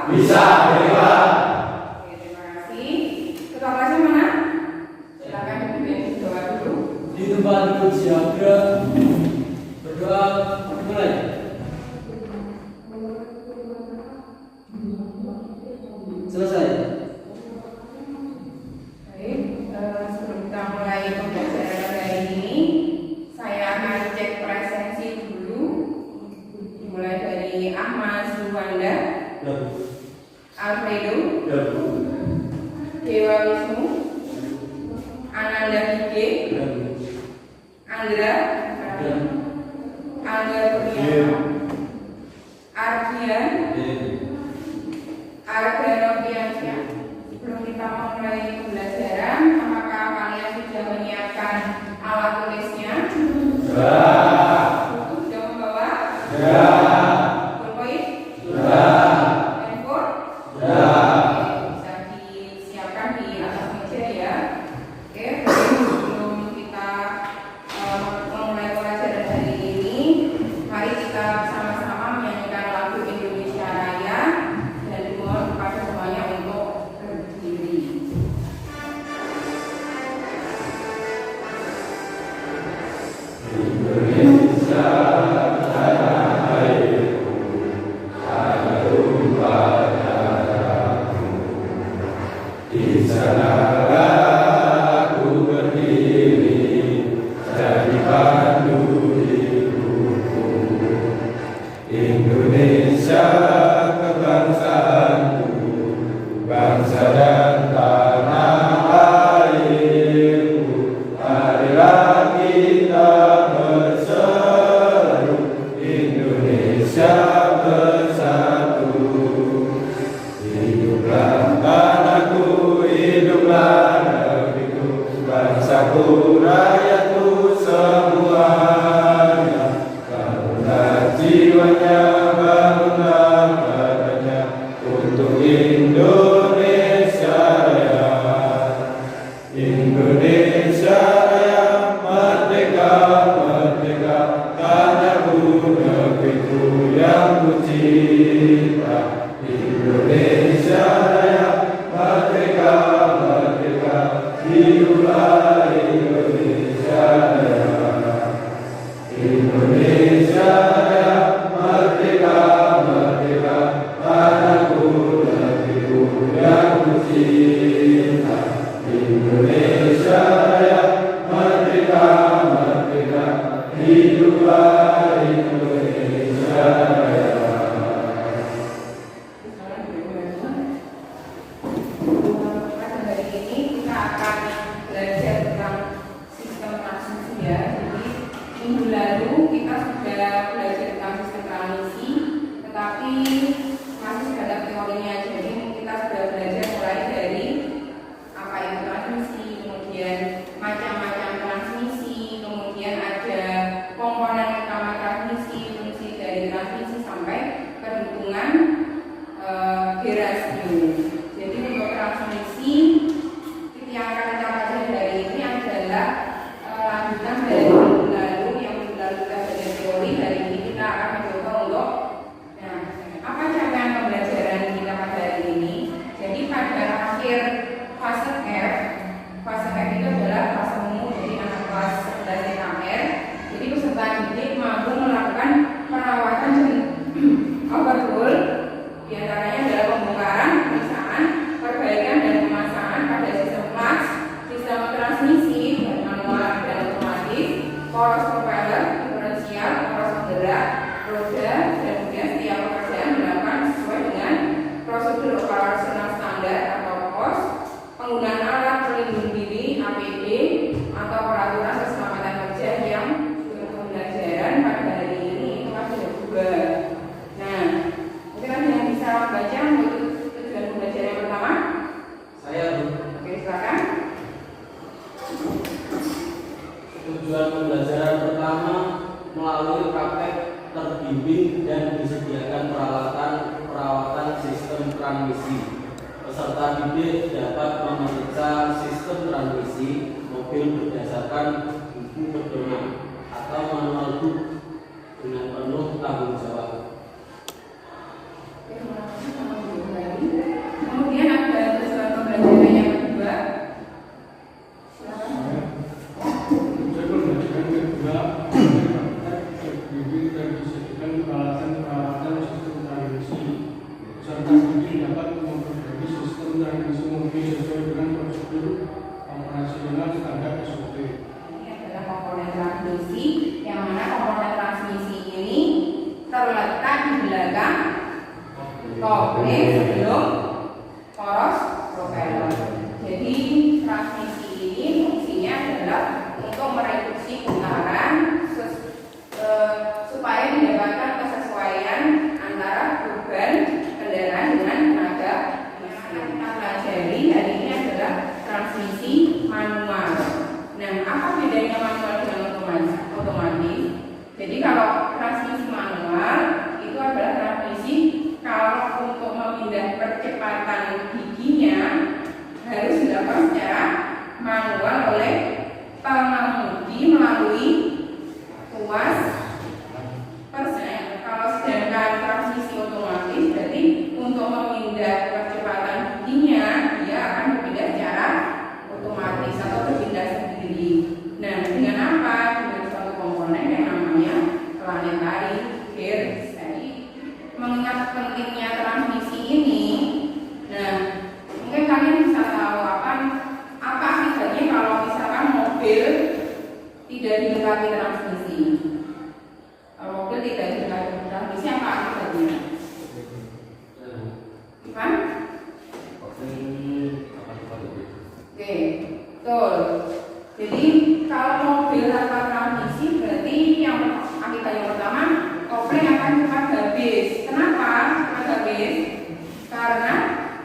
Bisa, baiklah. Oke, terima kasih. Ketua kelasnya mana? Silakan dipimpin doa dulu. Di tempat duduk siaga, berdoa mulai. Selesai. Baik, sebelum kita mulai pembelajaran hari ini, saya akan cek presensi dulu. Dimulai dari Ahmad Zuwanda, Alfredo, Dewa Wisnu, Ananda Gide, Andra, Angga Kurniawan, Ardian, Argano Piansyah. Sebelum kita memulai pembelajaran, apakah kalian sudah menyiapkan alat tulisnya? Sudah membawa? Pulpen? Handphone? Oke, bisa disiapkan di atas meja ya. Oke, sebelum kita memulai pembelajaran hari ini, mari kita sama-sama menyanyikan lagu Indonesia Raya dan dimohon kepada semuanya untuk berdiri. Indonesia kebangsaanku, bangsa dan tanah airku, marilah kita berseru, Indonesia bersatu. Hiduplah tanahku, hiduplah negeriku, bangsaku, rakyatku semuanya. Bangunlah jiwanya, bangunlah badannya untuk Indonesia Raya. Indonesia Raya, merdeka, merdeka, tanahku, negeriku yang kucinta. Indonesia Raya, merdeka, merdeka, hiduplah Indonesia Raya. Indonesia Raya, merdeka, merdeka, tanahku, negeriku yang kucinta. Indonesia Raya, merdeka, merdeka, hiduplah Indonesia Raya. Pada hari ini kita akan belajar tentang sistem transmisi ya. Jadi minggu lalu kita sudah belajar tentang sistem transmisi, tetapi masih sebatas teorinya aja. Jadi kita sudah belajar mulai dari apa itu transmisi, kemudian macam-macam transmisi, kemudian ada komponen utama transmisi, fungsi dari transmisi sampai perhitungan gerasio. Jadi untuk transmisi yang akan kita pelajari hari ini adalah lanjutan dari minggu lalu. Yang minggu lalu kita belajar teori, hari ini kita akan mencoba untuk apa capaian pembelajaran kita pada hari ini. Jadi pada akhir fase F itu adalah fase umum, jadi anak kelas 11 TKR. Jadi peserta didik mampu melakukan perawatan dan overhaul, diantaranya adalah pembongkaran, pemisahan, perbaikan dan pemasangan pada sistem flux, sistem transmisi manual dan otomatis, poros propeller, diferensial, poros penggerak, roda, dan kemudian setiap pekerjaan dilakukan sesuai dengan prosedur operasional standar atau POS, penggunaan alat pelindung diri APD atau peraturan keselamatan kerja yang untuk pembelajaran pada hari ini itu ada 2. Nah, mungkin ada yang bisa baca untuk tujuan pembelajaran yang pertama? Saya Oke, silakan. tujuan pembelajaran pertama melalui praktek terbimbing dan disediakan perawatan sistem transmisi. Peserta didik dapat memeriksa sistem transmisi mobil berdasarkan buku pedoman atau manual book dengan penuh tanggung jawab. Oke, terima kasih. Budi dapat memperbaiki sistem transmisi mobil sesuai dengan prosedur operasional standar SOP. Ini adalah komponen transmisi, yang mana komponen transmisi ini terletak di belakang kopling sebelum poros propeller. Jadi transmisi ini fungsinya adalah untuk mereduksi putaran supaya mendapatkan kesesuaian antara beban kendaraan dengan tenaga yang kita pelajari hari ini adalah transmisi manual. Nah, apa bedanya manual dengan otomatis? Jadi kalau transmisi manual itu adalah transmisi kalau untuk memindah percepatan giginya harus dilakukan secara manual oleh pengemudi melalui tuas persen. Kalau sedangkan transmisi otomatis berarti untuk memindah percepatan giginya dia akan berpindah secara otomatis atau berpindah sendiri. Nah, dengan apa? Dengan suatu komponen yang namanya planetary gear steering. Mengingat pentingnya transmisi ini, nah mungkin kalian bisa tahu apa akibatnya kalau misalkan mobil tidak dilengkapi transmisi. Kalau mobil tidak dilengkapi transmisi, apa akibatnya? Ivan? Oke, betul. Jadi kalau mobil tanpa transmisi berarti yang akibat yang pertama kopling akan cepat habis. Kenapa cepat habis? Karena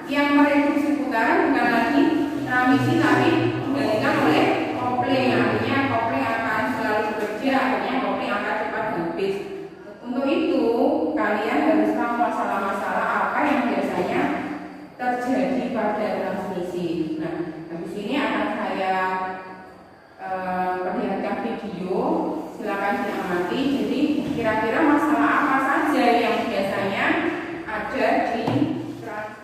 yang mereduksi putaran bukan lagi transmisi tapi digantikan oleh kopling. Artinya kopling akan selalu bekerja, artinya kopling akan cepat habis. Untuk itu kalian harus tahu masalah-masalah apa yang biasanya terjadi pada transmisi. Nah, habis ini akan saya perlihatkan video, silakan diamati. Jadi kira-kira masalah apa saja yang biasanya ada di transmisi.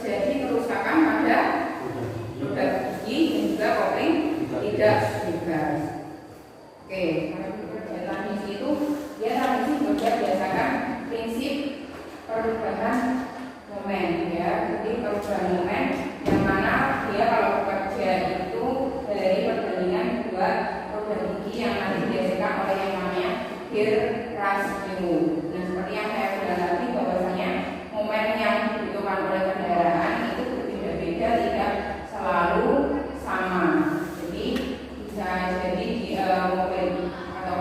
Terjadi kerusakan pada roda gigi dan juga kopling tidak bebas. Oke, transmisi itu dia transmisi bekerja berdasarkan prinsip perubahan momen ya. Jadi perubahan momen yang mana dia kalau bekerja itu dari perbandingan dua roda gigi yang nanti dihasilkan oleh yang namanya gear ratio. Nah, seperti yang saya bilang tadi bahwasanya momen yang dibutuhkan oleh kendaraan itu berbeda-beda, tidak selalu sama. Jadi bisa jadi di mobil atau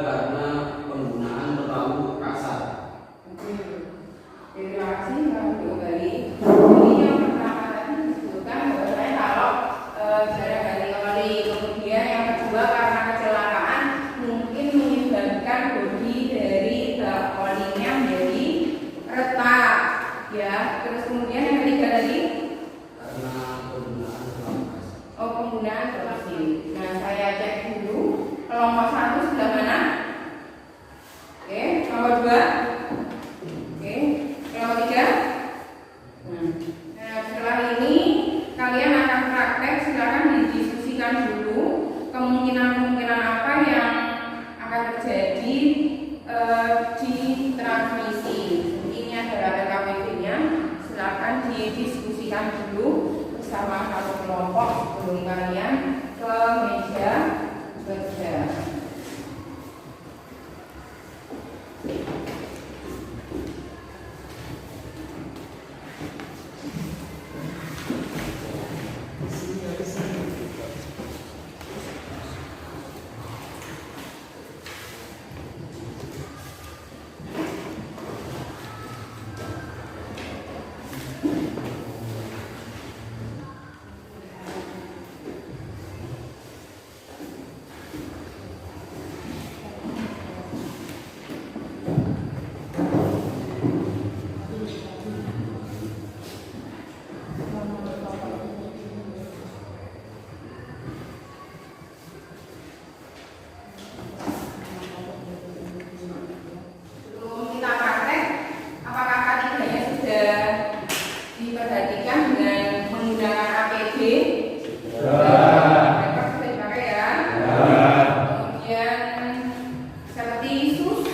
karena penggunaan terlalu kasar. Terima kasih Pak Kembali. Ini yang pertama tadi disebutkan bahwasanya kalau jarang ganti oli, kemudian yang kedua karena kecelakaan mungkin menyebabkan bodi dari olinya menjadi retak, ya. Terus kemudian yang ketiga tadi Karena penggunaan terlalu kasar. oh penggunaan terlebih. Nah saya cek dulu kelompok 1 sebelah mana? Oke, nomor 2. Oke, kelompok 3. Nah setelah ini kalian akan praktek, silakan didiskusikan dulu kemungkinan-kemungkinan apa yang akan terjadi di transmisi. Ini adalah RKPD-nya. Silakan didiskusikan dulu bersama satu kelompok sebelum kalian ke meja kerja. Sebelum kita praktek, apakah ketiganya sudah diperhatikan dengan menggunakan APD? Mereka sudah dipakai ya. Kemudian seperti sus.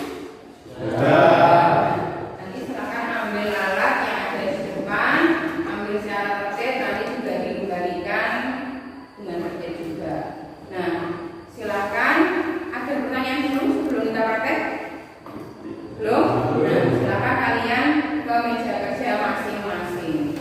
Nanti silakan ambil alat yang ada di depan, ambil secara tertib, nanti juga dikembalikan dengan tertib juga. Nah, silakan. Ada pertanyaan dulu sebelum kita praktek? Belum? Nah, silakan kalian ke meja kerja masing-masing.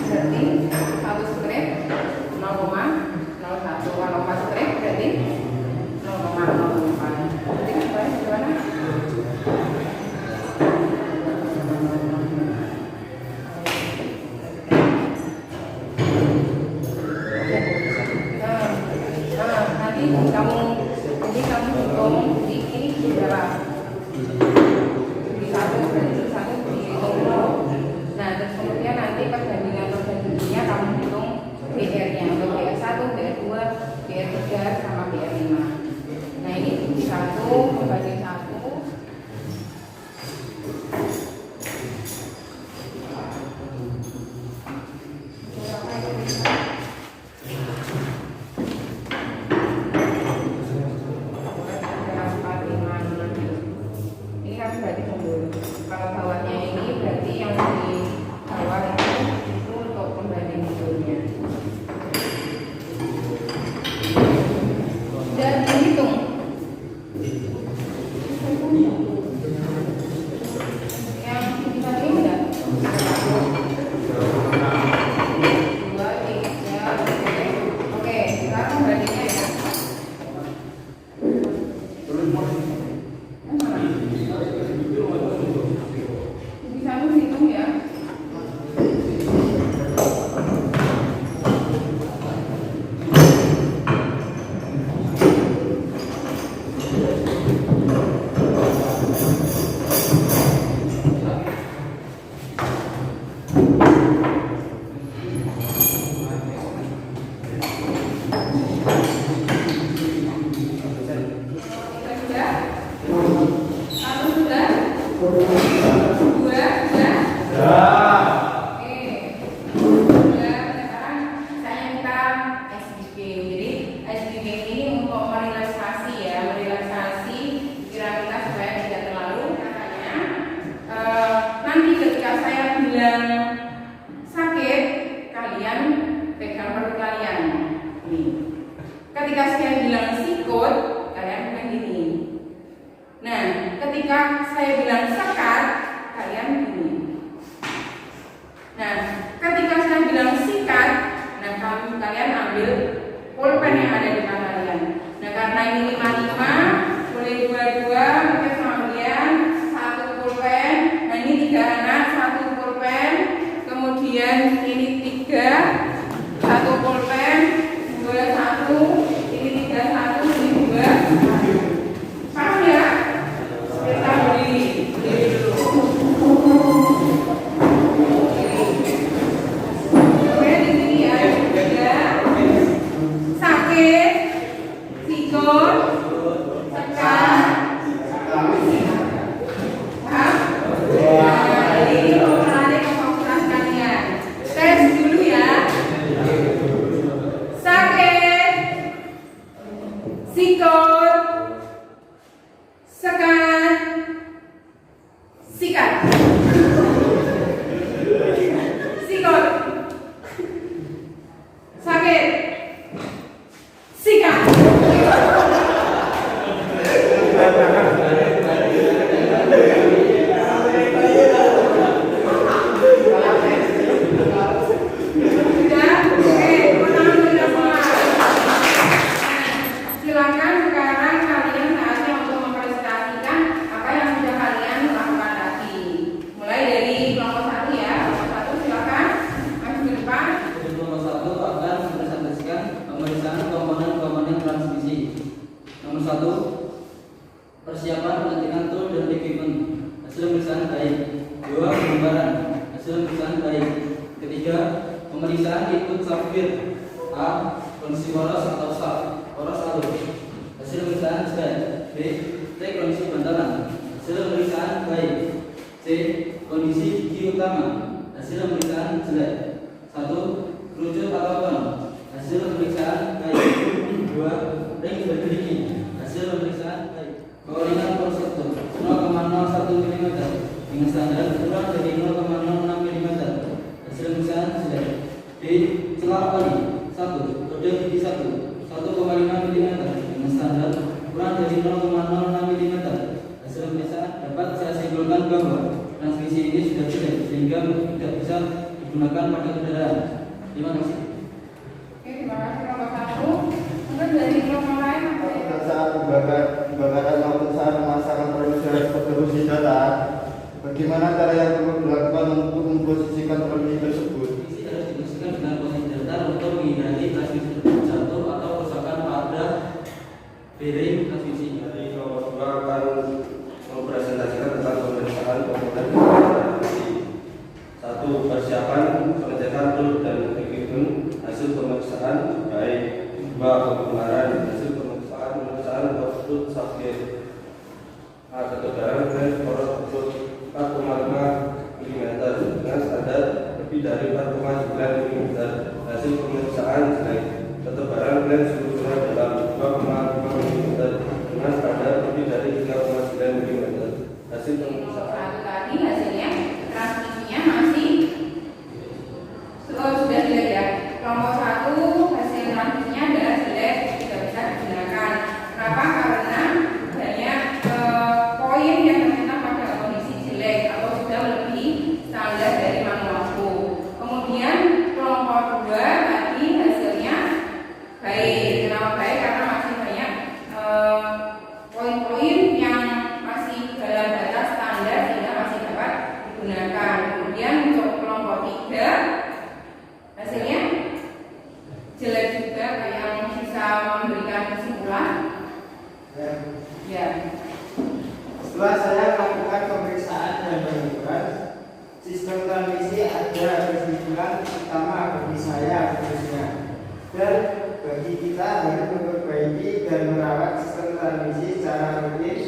Berarti 1 strip 0,01, kalau 4 strip berarti 0,04. banding 1. Ini kan berarti mundur. Kalau bawahnya ini berarti yang di bawah itu untuk pembanding mundurnya. Dan dihitung. Yang bisa dihitung enggak? 2, 3, oke, sekarang pembandingnya ya. Bisa dihitung ya. Sudah? 1 sudah? 2 sudah? Oke. Sudah, sekarang saya minta SGB. Jadi SGB ini untuk merelaksasi ya, merelaksasi pikiran kita supaya tidak terlalu katanya. Nanti ketika saya bilang sakit, kalian pegang perut kalian. Ini. Ketika saya bilang sikut, kalian pegang gini. Nah, ketika saya bilang sekat, kalian gini. Nah, ketika saya bilang sikat, nah kalian ambil pulpen yang ada di tangan kalian. Nah, karena ini 5-5, boleh 2-2, mungkin sama kalian 1 pulpen. Nah, ini 3 anak, 1 pulpen. Kemudian ini 3, 1 pulpen, 2, 1, ini 3, 1, ini 2, 1. Paham ya? Kita berdiri dulu. Oke, di sini ya, ada sakit, sikut, sekat, paham? Nah, ini ada kefokusan kalian. Tes dulu ya. Sakit, sikut, sekat, sikat. Sikut, sakit, sikat. Sudah? Oke, teman-teman sudah semua. Silakan sekarang kalian saatnya untuk mempresentasikan apa yang sudah kalian lakukan tadi. Mulai dari kelompok 1 ya. Kelompok 1 silakan maju ke depan. Nomor 1 akan mempresentasikan pemeriksaan komponen-komponen transmisi. Nomor 1, persiapan pelantikan tool dan equipment. Hasil pemeriksaan baik. 2, penggambaran. Hasil pemeriksaan baik. Ketiga, pemeriksaan input software. A, kondisi poros atau saf, poros alur. Hasil pemeriksaan jelek. B, T, kondisi bantalan. Hasil pemeriksaan baik. C, kondisi gigi utama. Hasil pemeriksaan jelek. 1, kerucut atau kon. Hasil pemeriksaan baik. 2, ring bergerigi. Hasil pemeriksaan baik. Keoringan konstruktor 0,01 mm dengan standar kurang dari 0,06 mm. Hasil pemeriksaan jelek. D, celah oli 1, kode gigi 1, 1,5 mm dengan standar kurang dari 0,06 mm. Hasil pemeriksaan dapat saya simpulkan bahwa transmisi ini sudah jelek sehingga tidak bisa digunakan pada kendaraan. Terima kasih. Oke, terima kasih kelompok 1. Mungkin dari kelompok lain apa ya? Pada saat pembakaran maupun saat memasangkan produksi produksi data, bagaimana cara yang perlu dilakukan untuk memposisikan produksi tersebut? Isi harus dibersihkan dengan posisi datar untuk menghindari transmisi jatuh atau kerusakan pada bearing transmisi. Jadi kelompok 2 akan mempresentasikan tentang pemeriksaan komponen transmisi. 1. Persiapan pengecekan tool dan equipment. Hasil pemeriksaan baik. 2. Penggambaran. Hasil pemeriksaan output software. dari 4,9 mm. Hasil pemeriksaan jelek. Ketebalan lem struktural dalam 2,5 mm dengan standar lebih dari 3,9 mm. Hasil pemeriksaan Satu tadi hasilnya transmisinya masih sudah jelek ya. Kelompok 1 hasil transmisinya adalah jelek, tidak bisa digunakan. Kenapa? Karena banyak poin yang ternyata pada kondisi jelek atau sudah lebih standar dari manualku. Kemudian kelompok 2 tadi hasilnya baik. Kenapa baik? Karena masih banyak poin-poin yang masih dalam batas standar sehingga masih dapat digunakan. Kemudian untuk kelompok 3 hasilnya jelek juga, kayak yang bisa memberikan kesimpulan. Ya. Setelah saya melakukan pemeriksaan dan menentukan sistem transmisi, ada kesimpulan utama bagi saya khususnya, dan bagi kita harus memperbaiki dan merawat sistem transmisi secara rutin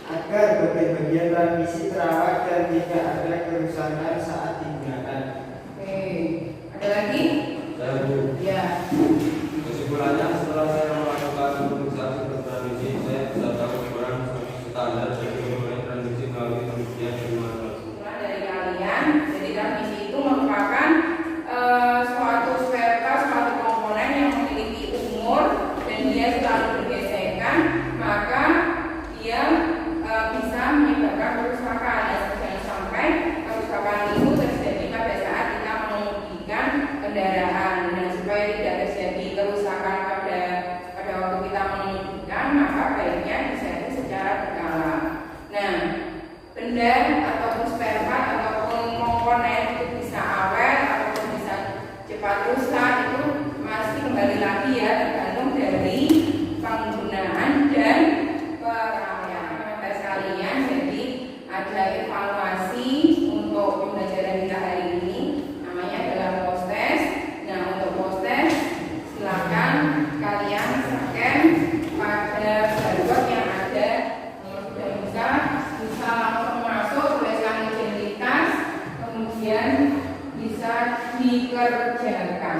agar bagian-bagian transmisi terawat dan tidak ada kerusakan saat digunakan. Oke. Ada lagi? saya Bu. Ya. Kesimpulannya, setelah saya melakukan pemeriksaan sistem transmisi, saya bisa tahu ukuran standar dari berbagai transmisi melalui penelitian di manual. Kesimpulan dari kalian, jadi transmisi itu merupakan suatu spare part, suatu komponen yang memiliki umur dan dia selalu bergesekan, maka dia bisa menyebabkan kerusakan. Jangan sampai kerusakan itu terjadi pada saat kita mengemudikan kendaraan. Dan supaya tidak terjadi kerusakan pada waktu kita mengemudikan, maka baiknya diganti secara berkala. Nah, benda ataupun spare part ataupun komponen itu bisa awet ataupun bisa cepat rusak, itu masih kembali lagi ya, tergantung dari penggunaan dan perawatan sekalian. Jadi ada evaluasi untuk pembelajaran kita hari ini, namanya adalah post test. Nah, untuk post test silakan kalian scan pada barcode yang ada. Sudah bisa langsung masuk, tuliskan identitas, kemudian bisa dikerjakan.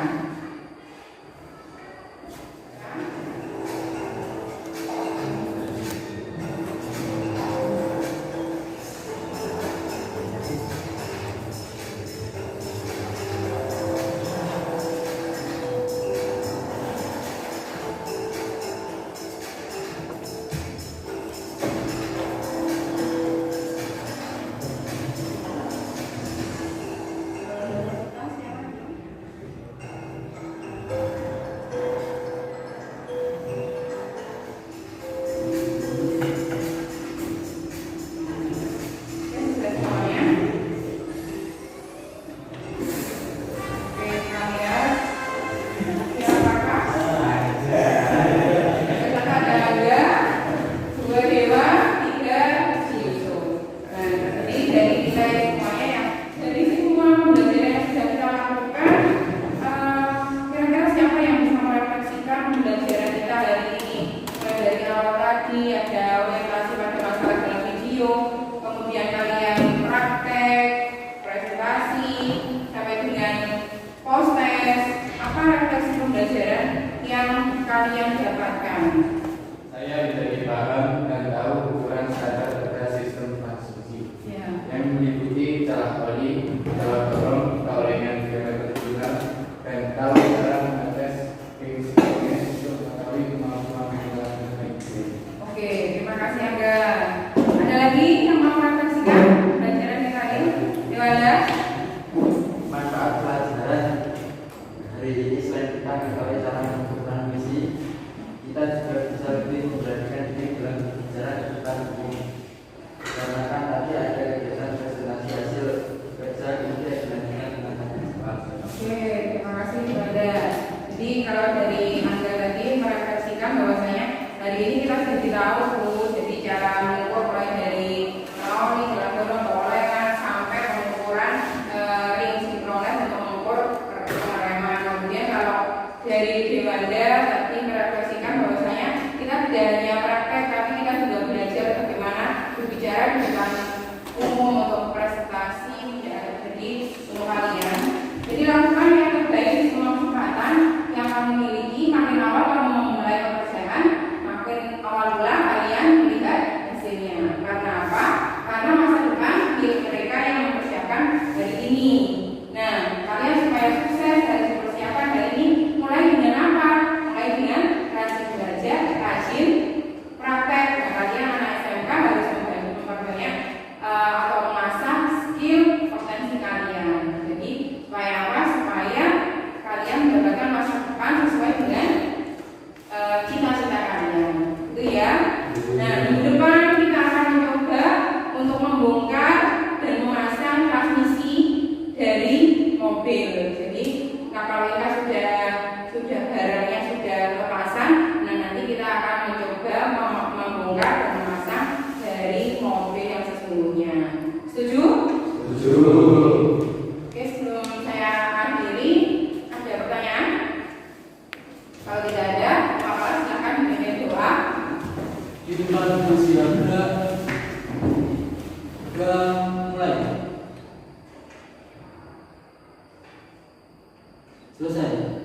Kalian dapatkan. Saya menjadi paham dan tahu ukuran standar pada sistem transmisi yang meliputi celah oli, celah dorong, kaolengan diameter bulan, dan tahu cara mengetes fungsinya untuk mengetahui kemampuan menggunakan mesin. Oke, terima kasih Angga. Ada lagi yang mau refleksikan pelajaran kita ini? Gimana? Manfaat pelajaran hari ini selain kita mengetahui cara menentukan misi, kita juga sebelumnya. Setuju? Setuju. Oke, sebelum saya akhiri, ada pertanyaan? Kalau tidak ada, maka silakan memilih doa. Kehidupan manusia udah mulai. Selesai.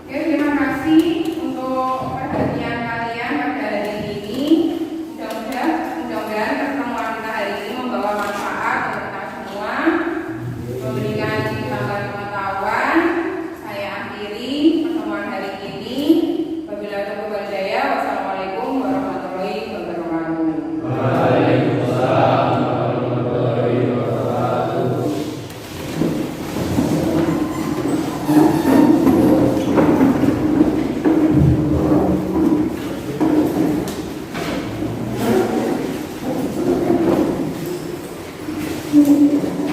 Oke, terima kasih untuk perhatian kalian pada hari ini. Mudah-mudahan pertemuan kita hari ini membawa manfaat untuk kita semua, memberikan tambahan pengetahuan. Saya akhiri pertemuan hari ini. Wabillahi taufiq wal hidayah. Wassalamualaikum warahmatullahi wabarakatuh. Waalaikumsalam warahmatullahi wabarakatuh. Thank you.